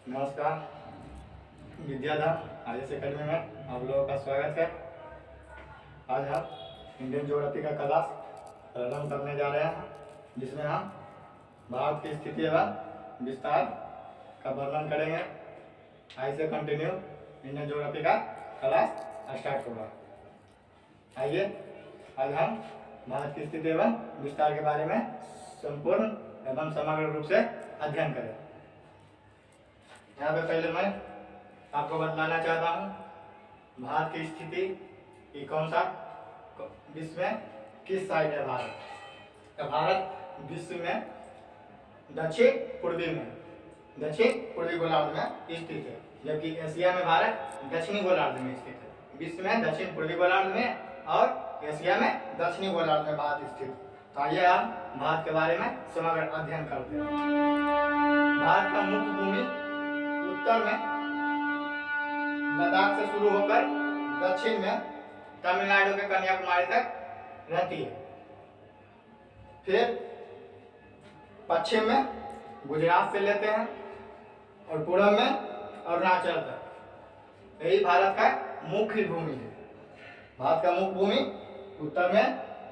नमस्कार। Vidyadham IAS academy में आप लोगों का स्वागत है। आज हम इंडियन ज्योग्राफी का क्लास प्रारंभ करने जा रहे हैं, जिसमें हम भारत की स्थिति एवं विस्तार का वर्णन करेंगे। आइए से कंटिन्यू इंडियन ज्योग्राफी का क्लास स्टार्ट होगा। आइए आज हम भारत की स्थिति एवं विस्तार के बारे में संपूर्ण एवं समग्र रूप से अध्ययन करें। यहाँ पे पहले मैं आपको बतलाना चाहता हूँ भारत की स्थिति कि कौन सा विश्व में किस साइड है भारत। तो भारत विश्व में दक्षिण पूर्वी गोलार्ध में स्थित है, जबकि एशिया में भारत दक्षिणी गोलार्ध में स्थित है। विश्व में दक्षिण पूर्वी गोलार्ध में और एशिया में दक्षिणी गोलार्ध में भारत स्थित। तो आइए हम भारत के बारे में समग्र अध्ययन करते हैं। भारत का मुख्य भूमि उत्तर में लद्दाख से शुरू होकर दक्षिण में तमिलनाडु के कन्याकुमारी तक रहती है। फिर पश्चिम में गुजरात से लेते हैं और पूर्व में अरुणाचल तक। यही भारत का मुख्य भूमि है। भारत का मुख्य भूमि उत्तर में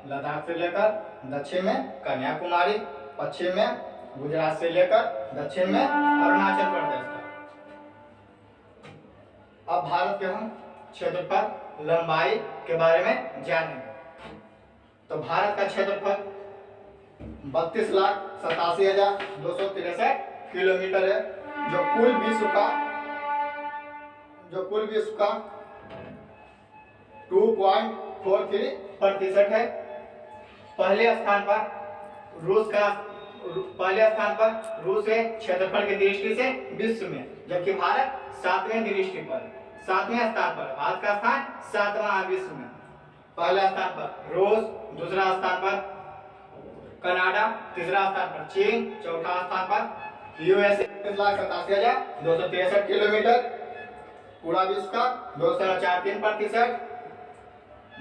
लद्दाख से लेकर दक्षिण में कन्याकुमारी, पश्चिम में गुजरात से लेकर दक्षिण में अरुणाचल प्रदेश तक। अब भारत के हम क्षेत्रफल लंबाई के बारे में जानेंगे। तो भारत का क्षेत्रफल 32,87,263 किलोमीटर है, जो कुल विश्व का 2.43% है। पहले स्थान पर रूस है क्षेत्रफल की दृष्टि से विश्व में, जबकि भारत 7वें स्थान पर। भारत का स्थान 7वां विश्व में। पहला स्थान पर रूस, दूसरा स्थान पर कनाडा, तीसरा स्थान पर चीन, चौथा स्थान पर USA। 87,263 किलोमीटर, पूरा विश्व का 2.43%।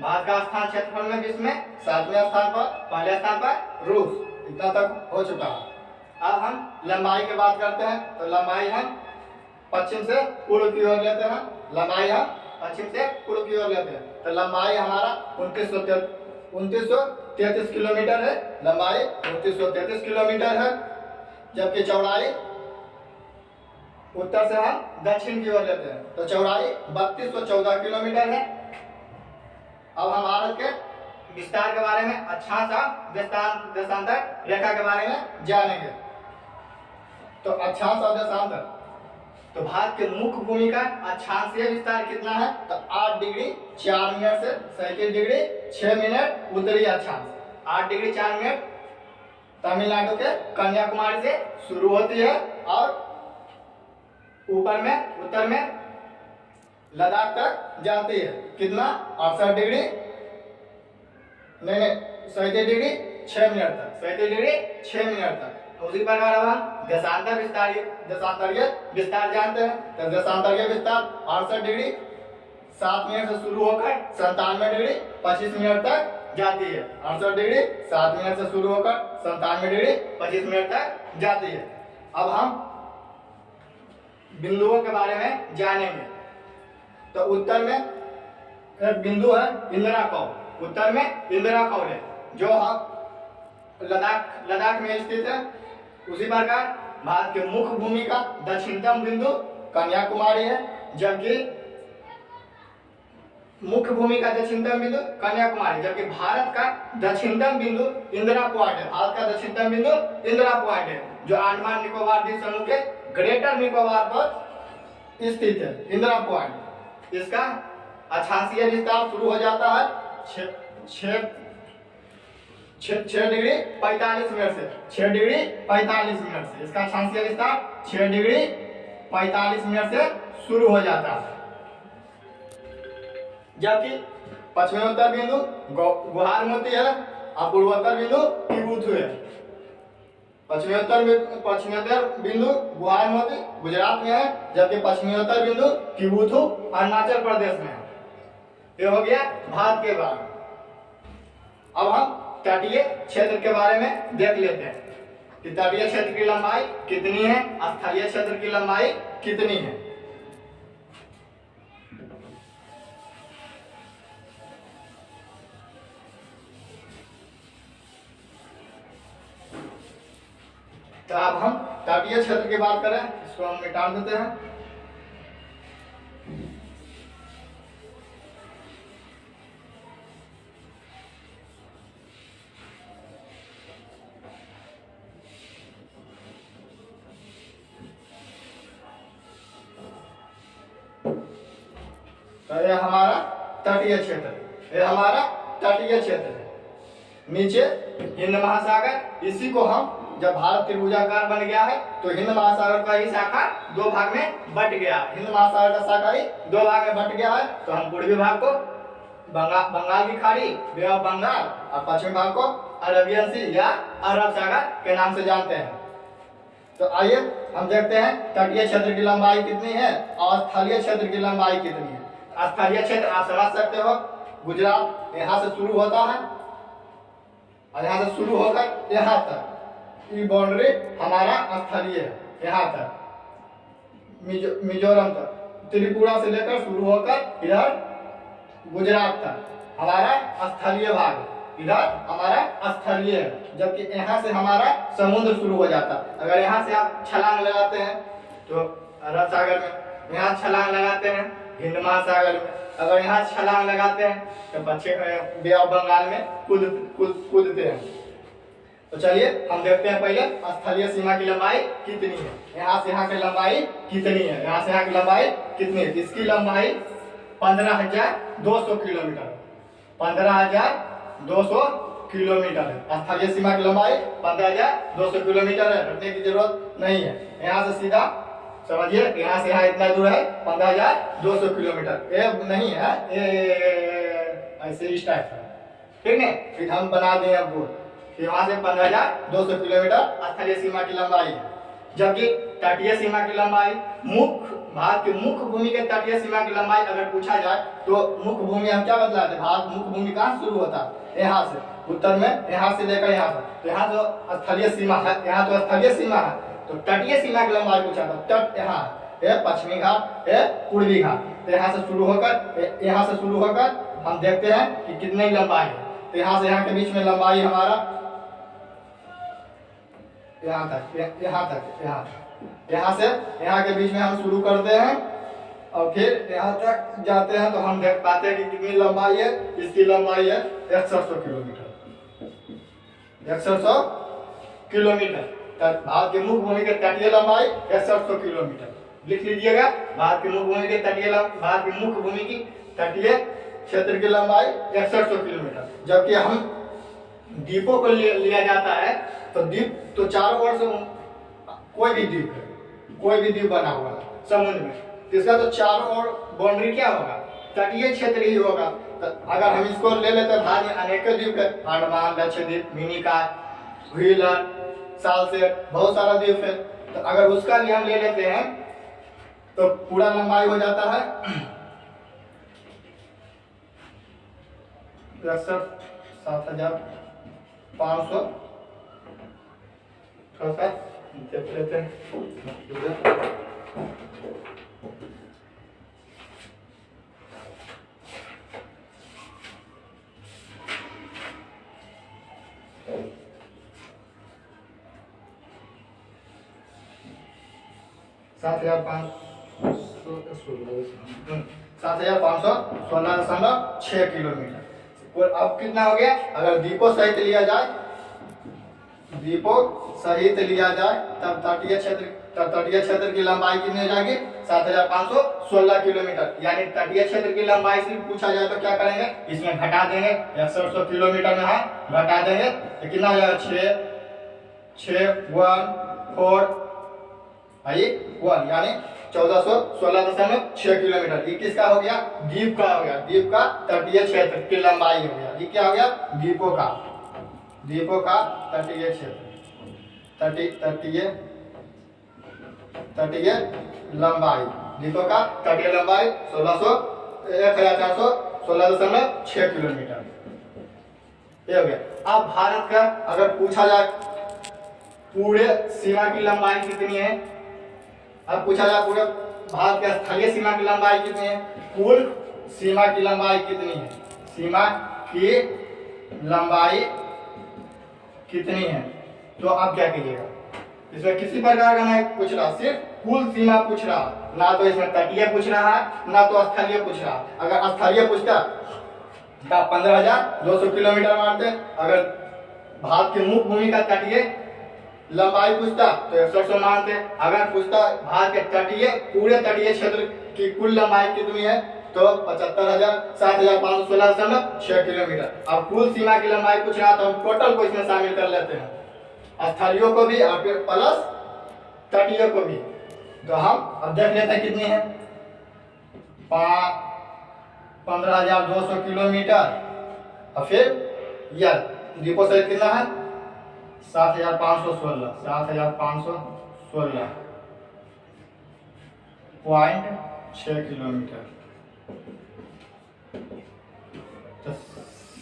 भारत का स्थान क्षेत्रफल में विश्व में 7वें स्थान पर, पहले स्थान पर रूस। इतना तक हो चुका है। अब हम लंबाई की बात करते हैं। तो लंबाई हम पश्चिम से पूर्व की ओर लेते हैं। तो लंबाई हमारा 2933 किलोमीटर है। लंबाई 2933 किलोमीटर है, जबकि चौड़ाई उत्तर से हम दक्षिण की ओर लेते हैं तो चौड़ाई 3214 किलोमीटर है। अब हम भारत के विस्तार के बारे में अच्छा सा देशांतर रेखा के बारे में जानेंगे। तो अक्षांश और देशांतर, तो भारत के मुख्य भूमि का अक्षांशीय विस्तार कितना है? तो 8 डिग्री 4 मिनट से 37 डिग्री 6 मिनट उत्तरी अक्षांश। 8 डिग्री 4 मिनट तमिलनाडु के कन्याकुमारी से शुरू होती है और उत्तर में लद्दाख तक जाती है। कितना? 68 डिग्री 37 डिग्री 6 मिनट तक। 37 डिग्री 6 मिनट तक। उसी प्रकार अब हम देशांतरीय विस्तार जानते हैं। तो देशांतरीय विस्तार 68 डिग्री 7 मिनट से शुरू होकर 97 डिग्री 25 मिनट तक जाती है। 68 डिग्री 7 मिनट से शुरू होकर 97 डिग्री 25 मिनट तक जाती है। अब हम बिंदुओं के बारे में जानेंगे। तो उत्तर में एक बिंदु है इंदिरा कौल। उत्तर में इंदिरा कौल है, जो लद्दाख में स्थित है। उसी प्रकार भारत के मुख्य भूमि का दक्षिणतम बिंदु कन्याकुमारी है, जबकि भारत का दक्षिणतम बिंदु इंदिरा पॉइंट है। भारत का दक्षिणतम बिंदु इंदिरा पॉइंट है, जो अंडमान निकोबार द्वीप समूह के ग्रेटर निकोबार पर स्थित है। इंदिरा पॉइंट, इसका अक्षांशीय विस्तार शुरू हो जाता है 6 डिग्री 45 मिनट से। 6 डिग्री 45 मिनट से इसका अक्षांशीय विस्तार 6 डिग्री 45 मिनट से शुरू हो जाता है। जबकि पश्चिमोत्तर बिंदु गुवाहाटी है और पूर्वोत्तर बिंदु किबुथु है। पश्चिमोत्तर बिंदु गुवाहाटी गुजरात में है, जबकि पश्चिमोत्तर बिंदु किबुथु अरुणाचल प्रदेश में है। ये हो गया भारत के बारे में। अब हम तटीय क्षेत्र के बारे में देख लेते हैं। कि तटीय क्षेत्र की लंबाई कितनी है, स्थलीय क्षेत्र की लंबाई कितनी है। तो अब हम तटीय क्षेत्र की बात करें, इसको हम मिटा देते हैं। तो ये हमारा तटीय क्षेत्र, ये हमारा तटीय क्षेत्र है। नीचे हिंद महासागर, इसी को हम जब भारत त्रिभुजाकार बन गया है तो हिंद महासागर का ही शाखा दो भाग में बट गया। हिंद महासागर का शाखा ही दो भाग में बट गया है। तो हम पूर्वी भाग को बंगाल की खाड़ी, बे ऑफ बंगाल, और पश्चिमी भाग को अरबियन सी या अरब सागर के नाम से जानते हैं। तो आइए हम देखते हैं तटीय क्षेत्र की लंबाई कितनी है और स्थलीय क्षेत्र की लंबाई कितनी है। स्थलीय क्षेत्र आप समझ सकते हो, गुजरात यहाँ से शुरू होता है और यहाँ से शुरू होकर यहाँ तक, ये बाउंड्री हमारा स्थलीय है। यहाँ तक मिजोरम तक, त्रिपुरा से लेकर शुरू होकर इधर गुजरात तक हमारा स्थलीय भाग है, इधर हमारा स्थलीय है। जबकि यहाँ से हमारा समुद्र शुरू हो जाता है। अगर यहाँ से आप छलांग लगाते हैं तो अरब सागर में, यहाँ छलांग लगाते हैं हिंद महासागर में, अगर यहाँ छलांग लगाते हैं तो पश्चिम बे ऑफ बंगाल में कूदते हैं। तो चलिए हम देखते हैं पहले स्थलीय सीमा की लंबाई कितनी है, यहाँ से यहाँ की लंबाई कितनी है, यहाँ से यहाँ की लंबाई कितनी है। इसकी लंबाई 15,200 किलोमीटर, 15,200 किलोमीटर है। स्थलीय सीमा की लंबाई 15,200 किलोमीटर है, रखने की जरूरत नहीं है। यहाँ से सीधा समझिए, यहाँ से यहाँ इतना दूर है 15,200 किलोमीटर। ये नहीं है, ये ऐसे इस टाइप है, ठीक है। फिर हम बना दें अब कि वहां से 15,200 किलोमीटर स्थलीय सीमा की लंबाई है। जबकि तटीय सीमा की लंबाई, भारत की मुख्य भूमि के तटीय सीमा की लंबाई अगर पूछा जाए तो मुख्य भूमि हम क्या बतलाते हैं, भारत मुख्य भूमि कहाँ शुरू होता है, यहाँ से उत्तर में, यहाँ से लेकर यहाँ तक। तो यहाँ जो स्थलीय सीमा है, यहाँ तो स्थलीय सीमा है, तो तटीय सीमा की लंबाई पूछा था। तट यहाँ है, पश्चिमी घाट है, पूर्वी घाट। तो यहाँ से शुरू होकर हम देखते हैं कि कितनी लंबाई है। तो यहाँ से यहाँ के बीच में लंबाई हमारा यहाँ तक, यहाँ से यहाँ के बीच में हम शुरू करते हैं और फिर यहाँ तक जाते हैं। तो हम देख पाते हैं कि कितनी लंबाई है। इसकी लंबाई है 6100 किलोमीटर, 6100 किलोमीटर। भारत के मुख्य भूमि के तटीय लंबाई 6100 किलोमीटर। लिख लीजिएगा, भारत की मुख्य भूमि की तटीय क्षेत्र की लंबाई 6100 किलोमीटर। जबकि हम द्वीपों को लिया जाता है तो द्वीप तो चारों ओर से कोई भी द्वीप बना हुआ है समुद्र में, इसका तो चारों ओर बाउंड्री क्या होगा, तटीय क्षेत्र ही होगा। तो अगर हम इसको ले लेते हैं, भारत में अनेक द्वीप है, अंडमान, लक्षद्वीप, मिनिकॉय, व्हीलर, सालसेट, बहुत सारा द्वीप है। तो अगर उसका भी हम ले लेते हैं तो पूरा लंबाई हो जाता है 7,500। थोड़ा सा देख लेते हैं, 7,516.6 किलोमीटर। और अब कितना हो गया, अगर द्वीपों सहित लिया जाए तब तटीय क्षेत्र की लंबाई कितनी हो जाएगी, 7,516 किलोमीटर। यानी तटीय क्षेत्र की लंबाई से पूछा जाए तो क्या करेंगे, इसमें घटा देंगे, 100 किलोमीटर में हम घटा देंगे तो कितना हो जाएगा, 1 यानी 1416.6 किलोमीटर। ये किसका हो गया, द्वीप का हो गया, द्वीप का तटीय क्षेत्र की लंबाई हो गया। ये क्या हो गया, द्वीपों का तटीय क्षेत्र, तटीय लंबाई, द्वीपों का तटीय लंबाई 1416.6 किलोमीटर। ये हो गया। अब भारत का अगर पूछा जाए पूरे सीमा की लंबाई कितनी है। अब पूछा जाए पूरे भारत के स्थलीय सीमा की लंबाई कितनी है, कुल सीमा की लंबाई कितनी है, सीमा की लंबाई कितनी है। तो आप क्या कीजिएगा, इसमें किसी प्रकार का नहीं पूछ रहा, सिर्फ कुल सीमा पूछ रहा, ना तो इसमें तटीय पूछ रहा है ना तो स्थलीय पूछ रहा। अगर स्थलीय पूछता तो 15,200 किलोमीटर मारते, अगर भारत की मुख्य भूमि का तटीय लंबाई पूछता तो 100 मानते, अगर पूछता भारत के तटीय पूरे तटीय क्षेत्र की कुल लंबाई कितनी है तो 75,7,516.6 किलोमीटर। अब कुल सीमा की लंबाई पूछ रहा तो हम टोटल को इसमें शामिल कर लेते हैं, स्थलीय को भी और फिर प्लस तटीय को भी। तो हम अब देख लेते हैं कितनी है, 15,200 किलोमीटर और फिर यह डिपो से कितना है 7,516.6 किलोमीटर, तो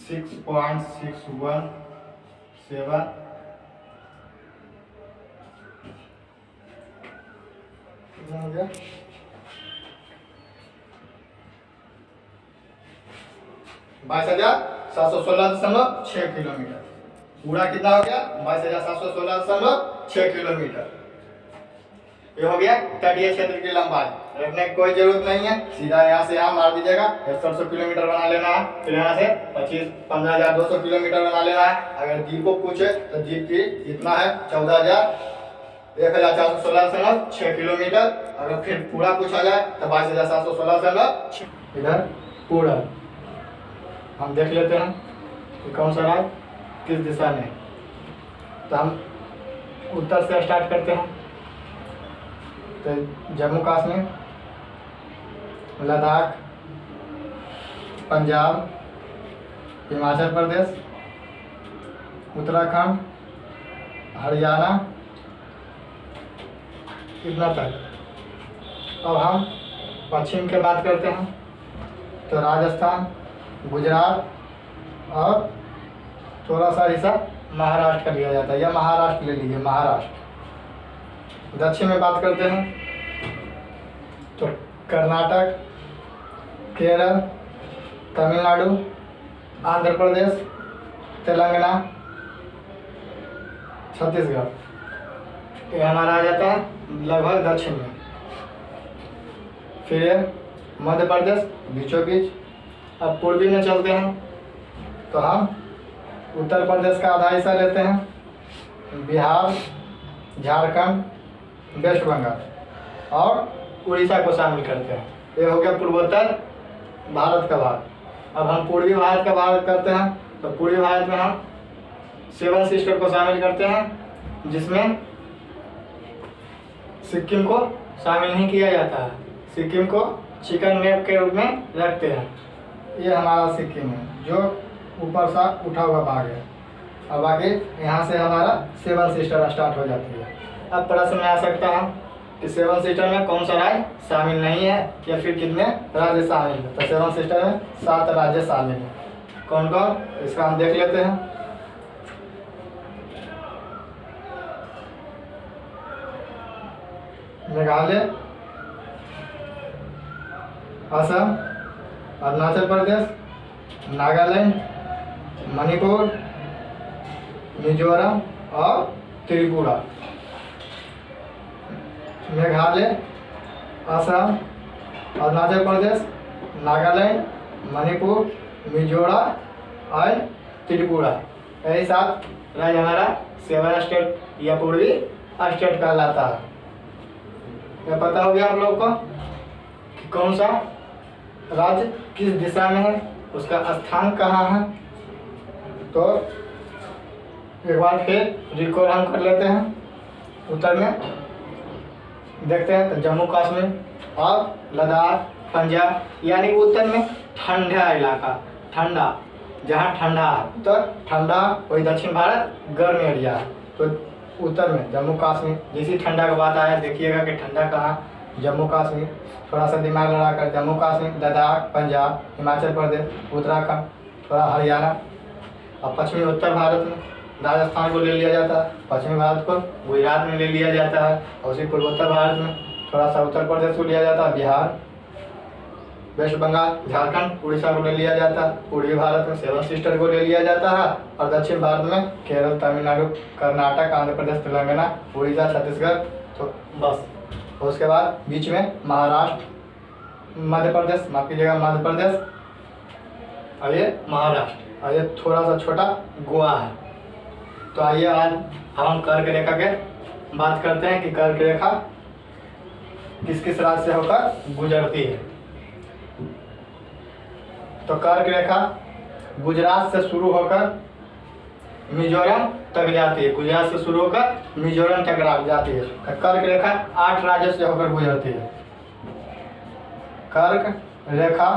6.617 हो गया। 22,716.6 किलोमीटर, पूरा कितना हो गया 22,716.6 किलोमीटर। ये हो गया तटीय क्षेत्र की लंबाई, रखने की कोई जरूरत नहीं है, सीधा यहाँ से यहाँ मार दीजिएगा, 150 किलोमीटर बना लेना है, फिर यहाँ से 15,200 किलोमीटर बना लेना है। अगर द्वीप को पूछे तो द्वीप की कितना है 14,416.6 किलोमीटर। अगर फिर पूरा पूछा जाए तो 22,716.6। इधर पूरा हम देख लेते हैं कि कौन सा राज्य किस दिशा में। तो हम उत्तर से स्टार्ट करते हैं, तो जम्मू कश्मीर, लद्दाख, पंजाब, हिमाचल प्रदेश, उत्तराखंड, हरियाणा, इतना तक। अब हम पश्चिम की बात करते हैं तो राजस्थान, गुजरात और थोड़ा सा हिस्सा महाराष्ट्र का लिया जाता है, या महाराष्ट्र ले लीजिए, महाराष्ट्र। दक्षिण में बात करते हैं तो कर्नाटक, केरल, तमिलनाडु, आंध्र प्रदेश, तेलंगाना, छत्तीसगढ़, ये हमारा आ जाता है लगभग दक्षिण में। फिर मध्य प्रदेश बीचों बीच। अब पूर्वी में चलते हैं तो हम उत्तर प्रदेश का आधा हिस्सा लेते हैं, बिहार, झारखंड, वेस्ट बंगाल और उड़ीसा को शामिल करते हैं। ये हो गया पूर्वोत्तर भारत का भाग। अब हम पूर्वी भारत का भाग करते हैं तो पूर्वी भारत में हम 7 सिस्टर को शामिल करते हैं, जिसमें सिक्किम को शामिल नहीं किया जाता है, सिक्किम को चिकन नेप के रूप में रखते हैं। ये हमारा सिक्किम है जो ऊपर सा उठा हुआ भाग है। अब आगे यहाँ से हमारा 7 सिस्टर स्टार्ट हो जाती है। अब प्रश्न में आ सकता है कि 7 सिस्टर में कौन सा राज्य शामिल नहीं है या फिर कितने राज्य शामिल है। तो 7 सिस्टर में 7 राज्य शामिल हैं। कौन कौन, इसका हम देख लेते हैं। मेघालय, असम, अरुणाचल प्रदेश, नागालैंड, मणिपुर, मिजोरम और त्रिपुरा। मेघालय, असम, अरुणाचल प्रदेश, नागालैंड, मणिपुर, मिजोरम और त्रिपुरा, यही 7 राज्य हमारा 7 स्टेट या पूर्वी स्टेट कहलाता है। यह पता हो गया हम लोग को कि कौन सा राज्य किस दिशा में है, उसका स्थान कहाँ है। तो एक बार फिर रिकॉल हम कर लेते हैं। उत्तर में देखते हैं तो जम्मू कश्मीर और लद्दाख, पंजाब, यानी उत्तर में ठंडा इलाका, ठंडा, जहाँ ठंडा है उत्तर ठंडा, वही दक्षिण भारत गर्म एरिया है। तो उत्तर में जम्मू कश्मीर, जैसी ठंडा का बात आया देखिएगा कि ठंडा कहाँ, जम्मू कश्मीर, थोड़ा सा दिमाग लगाकर जम्मू कश्मीर, लद्दाख, पंजाब, हिमाचल प्रदेश, उत्तराखंड, थोड़ा हरियाणा। और पश्चिमी उत्तर भारत में राजस्थान को ले लिया जाता है, पश्चिमी भारत को गुजरात में ले लिया जाता है, और उसी पूर्वोत्तर भारत में थोड़ा सा उत्तर प्रदेश को लिया जाता है, बिहार, वेस्ट बंगाल, झारखंड, उड़ीसा को ले लिया जाता है, पूर्वी भारत में सेवन सिस्टर को ले लिया जाता है, और दक्षिण भारत में केरल, तमिलनाडु, कर्नाटक, आंध्र प्रदेश, तेलंगाना, उड़ीसा, छत्तीसगढ़, तो बस। उसके बाद बीच में महाराष्ट्र, मध्य प्रदेश, माफ कीजिएगा मध्य प्रदेश, और ये महाराष्ट्र, और ये थोड़ा सा छोटा गोवा है। तो आइए आज हम कर्क रेखा के बात करते हैं कि कर्क रेखा किस किस राज्य से होकर गुजरती है। तो कर्क रेखा गुजरात से शुरू होकर मिजोरम तक जाती है, गुजरात से शुरू होकर मिजोरम तक जाती है। कर्क रेखा 8 राज्यों से होकर गुजरती है। कर्क रेखा,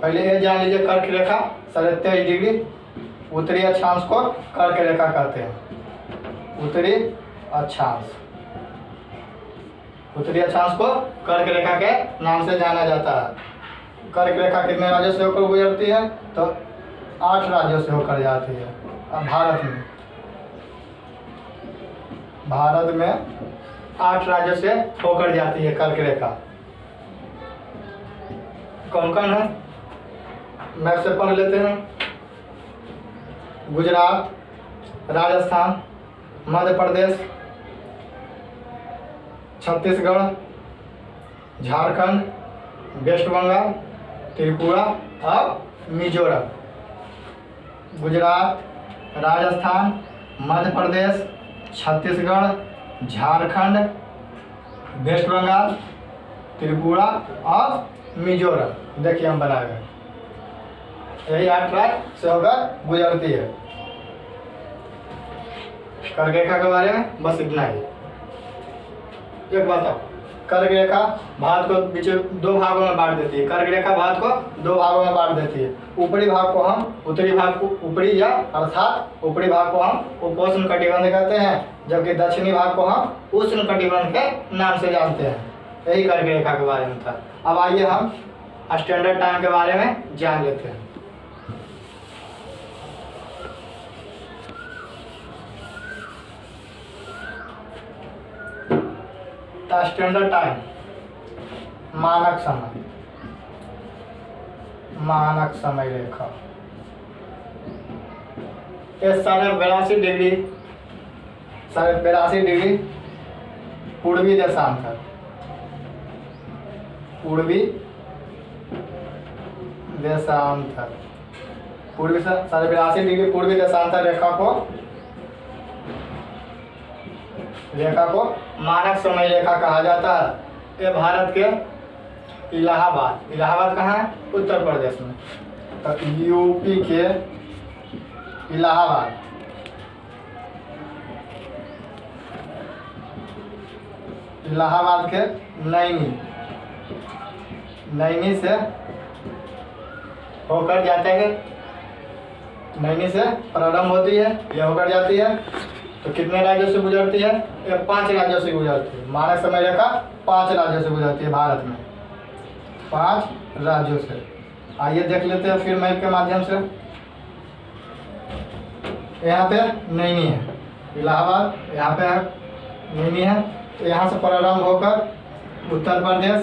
पहले ये जान लीजिए, कर्क रेखा 23.5 डिग्री उत्तरी अक्षांश को कर्क रेखा कहते हैं। उत्तरी अक्षांश, उत्तरी अक्षांश को कर्क रेखा के नाम से जाना जाता है। कर्क रेखा कितने राज्यों से होकर गुजरती है? तो 8 राज्यों से होकर जाती है। अब भारत में 8 राज्यों से होकर जाती है कर्क रेखा। कौन कौन है मैप से पढ़ लेते हैं। गुजरात, राजस्थान, मध्य प्रदेश, छत्तीसगढ़, झारखंड, वेस्ट बंगाल, त्रिपुरा और मिजोरम। गुजरात, राजस्थान, मध्य प्रदेश, छत्तीसगढ़, झारखंड, वेस्ट बंगाल, त्रिपुरा और मिजोरम। देखिए हम बनाए हुए यही 8 राज्य से होकर गुजरती है। कर्क रेखा के बारे में बस इतना ही। एक बात और, कर्क रेखा भारत को बीच 2 भागों में बांट देती है। कर्क रेखा भारत को 2 भागों में बांट देती है। ऊपरी भाग को हम उत्तरी भाग को ऊपरी या अर्थात ऊपरी भाग को हम उपोष्ण कटिबंध कहते हैं, जबकि दक्षिणी भाग को हम उष्ण कटिबंध के नाम से जानते हैं। यही कर्क रेखा के बारे में था। अब आइए हम स्टैंडर्ड टाइम के बारे में जान लेते हैं। स्टैंडर्ड टाइम, मानक समय, मानक समय रेखा, ये 82.5 डिग्री, 82.5 डिग्री पूर्वी देशांतर, पूर्वी देशांतर, पूर्वी 82.5 डिग्री पूर्वी देशांतर रेखा को मानक समय रेखा कहा जाता है। ये भारत के इलाहाबाद कहाँ है? उत्तर प्रदेश में। तो यूपी के इलाहाबाद के नैनी से होकर जाते हैं। नैनी से प्रारंभ होती है, यह होकर जाती है। तो कितने राज्यों से गुजरती है? ये 5 राज्यों से गुजरती है। मानक समय रेखा 5 राज्यों से गुजरती है भारत में, 5 राज्यों से। आइए देख लेते हैं फिर मैप के माध्यम से। यहाँ पे नैनी है, इलाहाबाद, यहाँ पे नैनी है। तो यहाँ से प्रारंभ होकर उत्तर प्रदेश,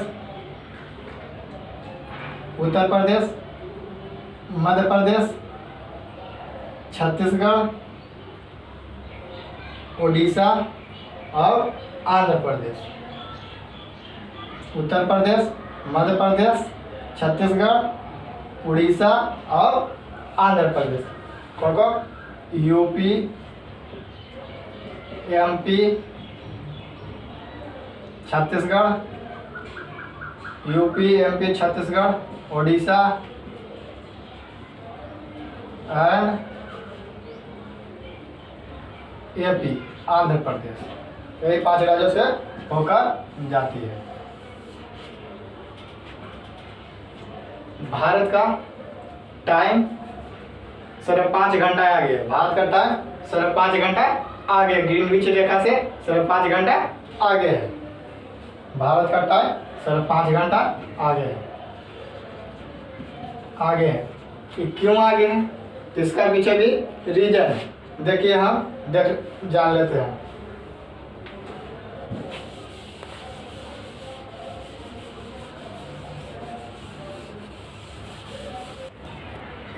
मध्य प्रदेश, छत्तीसगढ़, उड़ीसा और आंध्र प्रदेश। उत्तर प्रदेश, मध्य प्रदेश, छत्तीसगढ़, उड़ीसा और आंध्र प्रदेश। कौन कौन? UP, MP, Chhattisgarh, UP, MP, Chhattisgarh, Orissa and AP, Andhra Pradesh. यही 5 राज्यों से होकर जाती है। भारत का टाइम 5.5 घंटा आगे है। भारत का टाइम 5.5 घंटा आगे, ग्रीनविच रेखा से 5.5 घंटा आगे है। भारत का टाइम 5.5 घंटा आगे है। कि क्यों आगे है? इसका पीछे भी रीजन है। देखिए हम जान लेते हैं।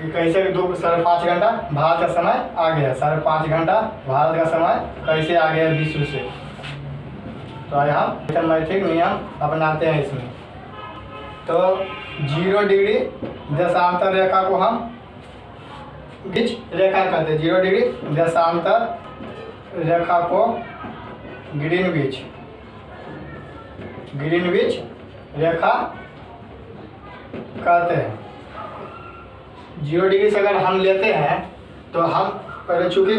कैसे 5.5 घंटा भारत का समय आ गया, 5.5 घंटा भारत का समय कैसे आ गया विश्व से। तो यहाँ मैथमेटिक नियम अपनाते हैं इसमें। तो 0 डिग्री देशांतर रेखा को हम बीच रेखा कहते हैं। 0 डिग्री देशांतर रेखा को ग्रीनविच रेखा कहते हैं। 0 डिग्री से अगर हम लेते हैं तो हम पहले, चूँकि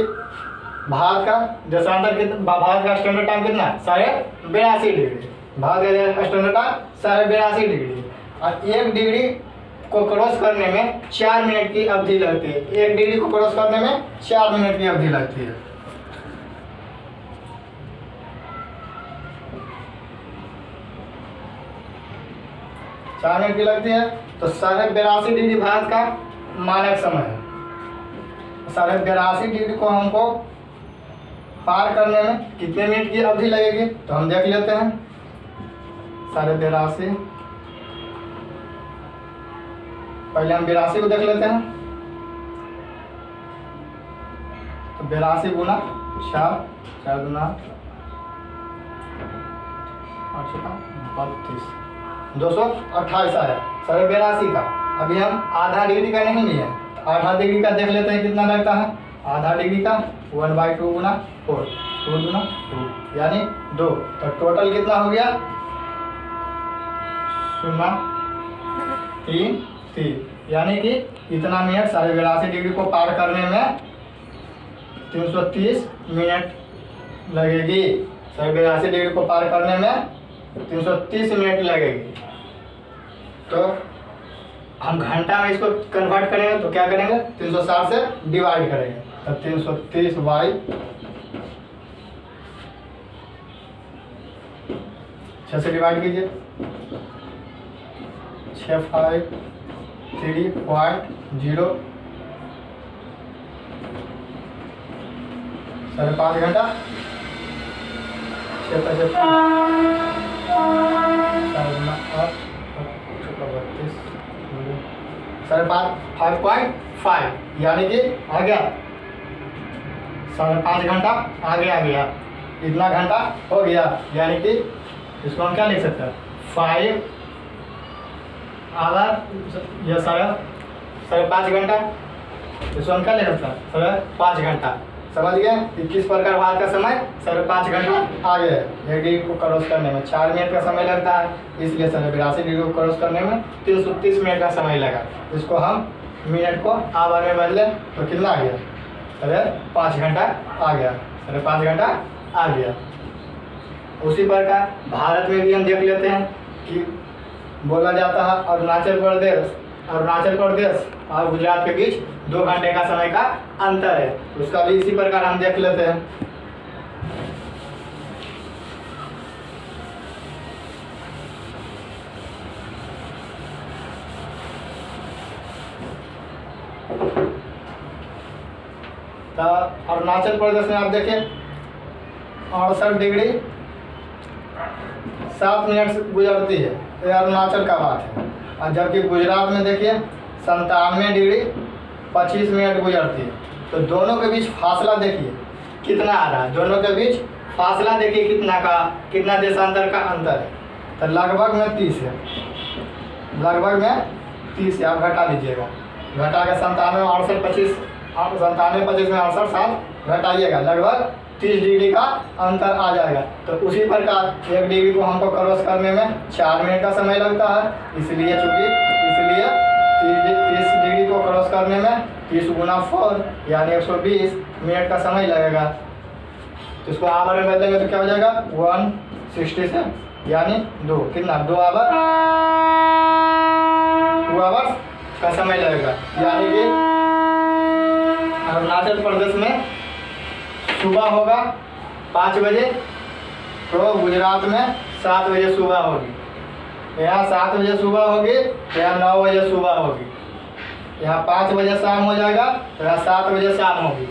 भारत का देशांतर कितना, भारत का स्टैंडर्ड टाइम कितना है 82.5 डिग्री। भारत का स्टैंडर्ड टाइम 82.5 डिग्री और 1 डिग्री को क्रॉस करने में 4 मिनट की अवधि लगती है। 1 डिग्री को क्रॉस करने में 4 मिनट की अवधि लगती है। चार मिनट की लगती है। तो 82.5 डिग्री भारत का मानक समय है। 82.5 डिग्री को हमको पार करने में कितने मिनट की अवधि लगेगी, तो हम देख लेते हैं। 82.5, पहले हम 82 को देख लेते हैं। तो 82 गुना 4, 4 गुना 32, 228 आया 82.5 का। अभी हम आधा डिग्री का नहीं लिए, आधा डिग्री का देख लेते हैं कितना लगता है। आधा डिग्री का 1/2 गुना 4, 2 गुना 2 यानी 2। तो टोटल कितना हो गया 0.33 यानी कि इतना मिनट 82.5 डिग्री को पार करने में 330 मिनट लगेगी। 82.5 डिग्री को पार करने में 330 मिनट लगेगी। तो हम घंटा में इसको कन्वर्ट करेंगे तो क्या करेंगे, 360 से डिवाइड करेंगे। तो 330 बाई 6 से डिवाइड कीजिए। 653.0 5.5 घंटा 5.5 यानी कि आ गया 5.5 घंटा आगे आ गया। इतना घंटा हो गया यानी कि इसको हम क्या लिख सकते हैं 5 आधा या 5.5 घंटा। इसको हम क्या लिख सकते हैं 5.5 घंटा। समझ गए कि किस प्रकार भारत का समय 5.5 घंटा आगे है। 1 डिग्री को क्रॉस करने में 4 मिनट का समय लगता है, इसलिए 82 डिग्री को क्रॉस करने में 330 मिनट का समय लगा। इसको हम मिनट को आवर में बदले तो कितना आ गया 5.5 घंटा आ गया। 5.5 घंटा आ गया। उसी प्रकार भारत में भी हम देख लेते हैं कि बोला जाता है अरुणाचल प्रदेश और गुजरात के बीच 2 घंटे का समय का अंतर है। उसका भी इसी प्रकार हम देख लेते हैं। तो अरुणाचल प्रदेश में आप देखिए 68 डिग्री 7 मिनट गुजरती है, ये अरुणाचल का बात है। और जबकि गुजरात में देखिए 97 डिग्री 25 मिनट गुजरती है। तो दोनों के बीच फासला देखिए कितना आ रहा है। दोनों के बीच फासला देखिए कितना देशांतर का अंतर है। तो लगभग में 30 है, लगभग में 30 है। आप घटा लीजिएगा, घटा के 97 में 68 25 97 25 में 68 7 घटाइएगा, लगभग 30 डिग्री का अंतर आ जाएगा। तो उसी प्रकार 1 डिग्री को हमको क्रॉस करने में 4 मिनट का समय लगता है। इसलिए 30 डिग्री को क्रॉस करने में 30 गुना 4 यानी 120 मिनट का समय लगेगा। तो इसको आवर में बदलेंगे तो क्या हो जाएगा 160 से यानी 2 कितना 2 आवर्स का समय लगेगा। यानी कि अरुणाचल प्रदेश में सुबह होगा 5 बजे, तो गुजरात में 7 बजे सुबह होगी। यहाँ 7 बजे सुबह होगी, यहाँ 9 बजे सुबह होगी। यहाँ 5 बजे शाम हो जाएगा, तो यहाँ 7 बजे शाम होगी।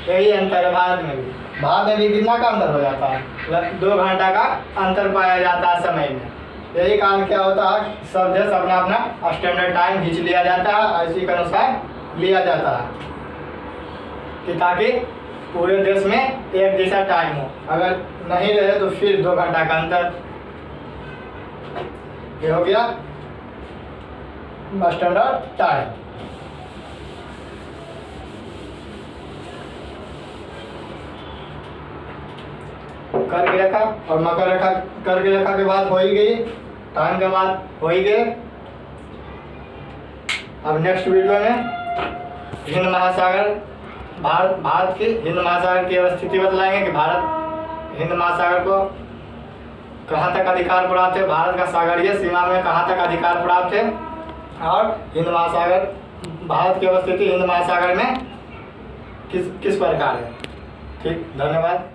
यही अंतर है भारत में भी। भारत में भी कितना का अंतर हो जाता है, मतलब 2 घंटा का अंतर पाया जाता है समय में। यही कारण क्या होता है, सब देश अपना अपना स्टैंडर्ड टाइम खींच लिया जाता है, इसी के अनुसार लिया जाता है कि ताकि पूरे देश में एक जैसा टाइम हो। अगर नहीं रहे तो फिर 2 घंटा का अंतर। ये हो गया स्टैंडर्ड टाइम। कर्क रेखा और मकर रेखा, कर्क रेखा के बाद हो ही गई, टाइम के बाद हो ही गए। अब नेक्स्ट वीडियो में हिंद महासागर, भारत की हिंद महासागर की स्थिति बतलाएंगे कि भारत हिंद महासागर को कहाँ तक अधिकार प्राप्त है, भारत का सागरीय सीमा में कहाँ तक अधिकार प्राप्त है, और हिंद महासागर, भारत की अवस्थिति हिंद महासागर में किस प्रकार है। ठीक, धन्यवाद।